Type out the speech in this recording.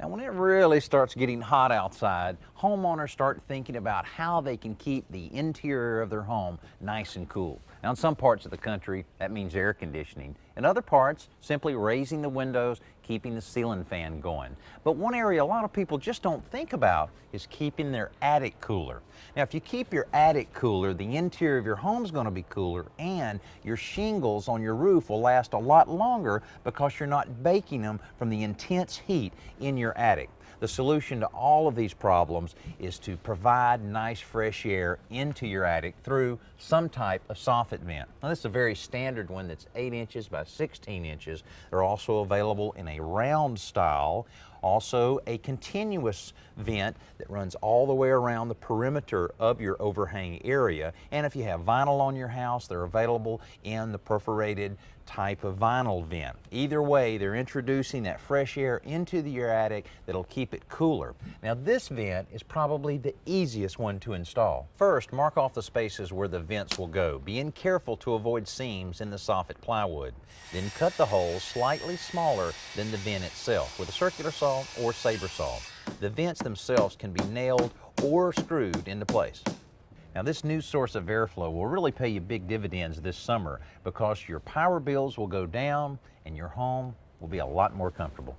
Now, when it really starts getting hot outside, homeowners start thinking about how they can keep the interior of their home nice and cool. Now, in some parts of the country, that means air conditioning. In other parts, simply raising the windows, keeping the ceiling fan going. But one area a lot of people just don't think about is keeping their attic cooler. Now, if you keep your attic cooler, the interior of your home is going to be cooler, and your shingles on your roof will last a lot longer because you're not baking them from the intense heat in your attic. The solution to all of these problems is to provide nice fresh air into your attic through some type of soffit vent. Now, this is a very standard one that's 8 inches by 16 inches. They're also available in a round style, also a continuous vent that runs all the way around the perimeter of your overhang area. And if you have vinyl on your house, they're available in the perforated type of vinyl vent. Either way, they're introducing that fresh air into your attic that'll keep it cooler. Now, this vent is probably the easiest one to install. First, mark off the spaces where the vents will go, being careful to avoid seams in the soffit plywood. Then cut the holes slightly smaller than the vent itself with a circular saw or saber saw. The vents themselves can be nailed or screwed into place. Now, this new source of airflow will really pay you big dividends this summer because your power bills will go down and your home will be a lot more comfortable.